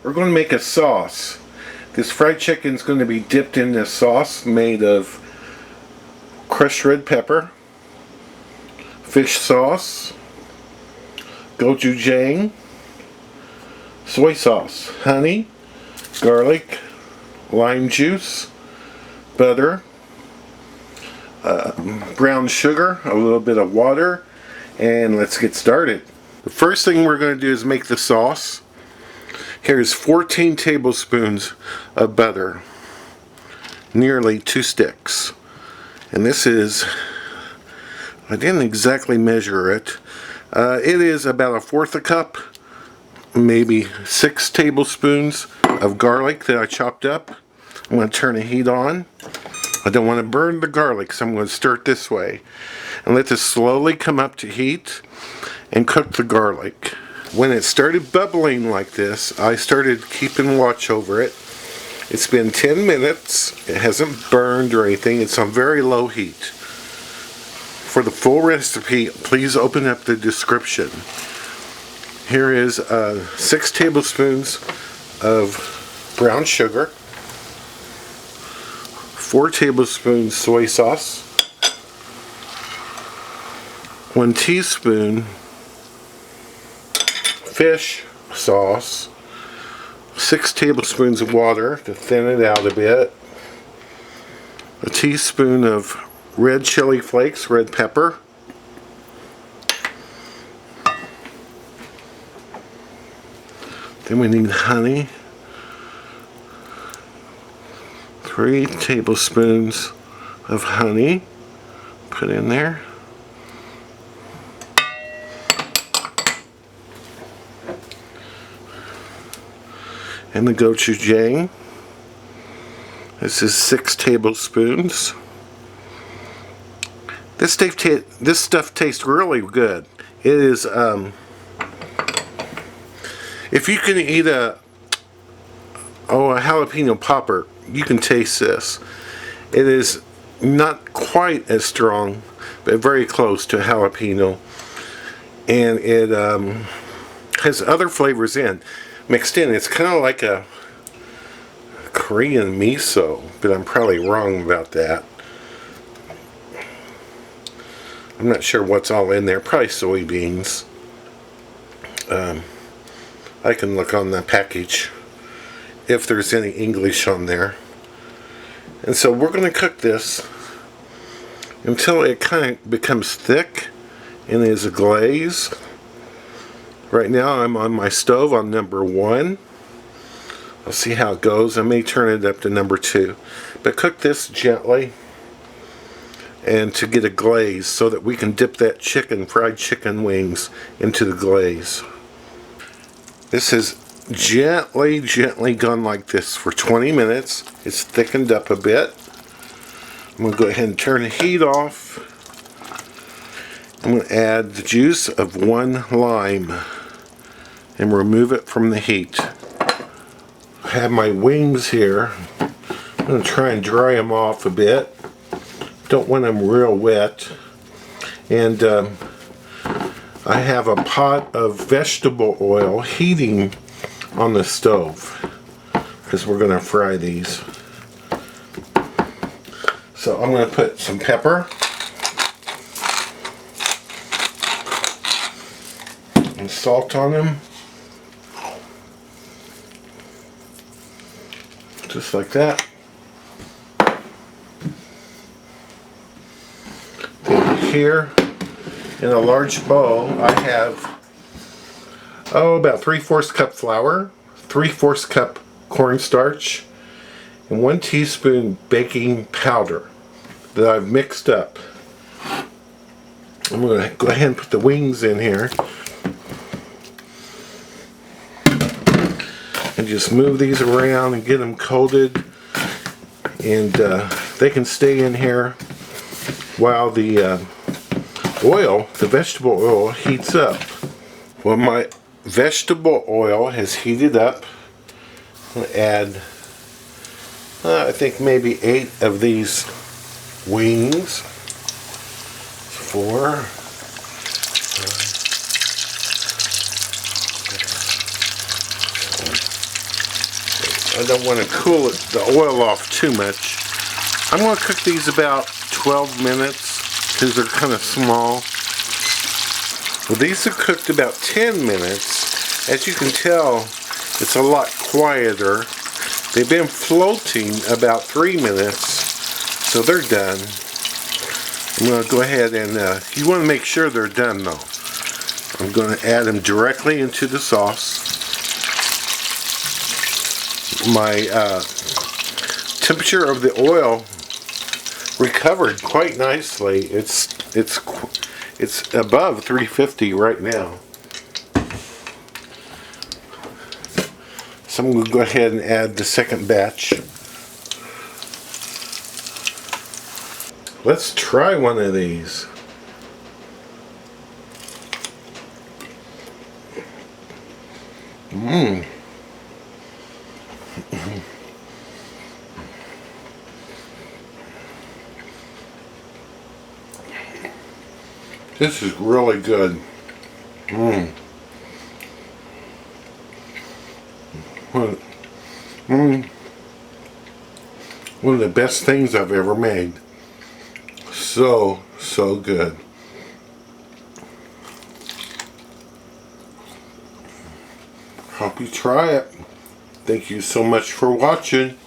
we're going to make a sauce. This fried chicken is going to be dipped in this sauce made of crushed red pepper, fish sauce, gochujang, soy sauce, honey, garlic, lime juice, butter, brown sugar, a little bit of water, and let's get started. The first thing we're going to do is make the sauce. Here's 14 tablespoons of butter, nearly 2 sticks. And this is, I didn't exactly measure it. It is about 1/4 cup, maybe 6 tablespoons of garlic that I chopped up. I'm going to turn the heat on. I don't want to burn the garlic, so I'm going to stir it this way. And let this slowly come up to heat and cook the garlic. When it started bubbling like this, I started keeping watch over it. It's been 10 minutes. It hasn't burned or anything. It's on very low heat. For the full recipe, please open up the description. Here is 6 tablespoons of brown sugar, 4 tablespoons soy sauce, 1 teaspoon fish sauce, 6 tablespoons of water to thin it out a bit, a teaspoon of red chili flakes, red pepper, then we need honey, 3 tablespoons of honey, put in there. And the gochujang. This is 6 tablespoons. This stuff tastes really good. It is, if you can eat a jalapeno popper, you can taste this. It is not quite as strong, but very close to jalapeno. And it has other flavors mixed in. It's kind of like a Korean miso, but I'm probably wrong about that. I'm not sure what's all in there. Probably soybeans. I can look on the package if there's any English on there. And so we're going to cook this until it kind of becomes thick and is a glaze. Right now I'm on my stove on number 1. I'll see how it goes. I may turn it up to number 2. But cook this gently and to get a glaze so that we can dip that fried chicken wings into the glaze. This is gently gone like this for 20 minutes. It's thickened up a bit. I'm going to go ahead and turn the heat off. I'm going to add the juice of 1 lime and remove it from the heat. I have my wings here. I'm going to try and dry them off a bit. Don't want them real wet. And I have a pot of vegetable oil heating on the stove because we're going to fry these. So I'm going to put some pepper and salt on them. Just like that. Then here in a large bowl I have about 3/4 cup flour, 3/4 cup cornstarch, and 1 teaspoon baking powder that I've mixed up. I'm going to go ahead and put the wings in here and just move these around and get them coated, and they can stay in here while the vegetable oil heats up. Well, my vegetable oil has heated up. I'm going to add I think maybe 8 of these wings. 4. I don't want to cool the oil off too much. I'm going to cook these about 12 minutes because they're kind of small. Well, these are cooked about 10 minutes. As you can tell, it's a lot quieter. They've been floating about 3 minutes, so they're done. I'm going to go ahead and, you want to make sure they're done though. I'm going to add them directly into the sauce. My temperature of the oil recovered quite nicely. It's above 350 right now. So I'm going to go ahead and add the second batch. Let's try one of these. This is really good. One of the best things I've ever made. So good. Hope you try it. Thank you so much for watching.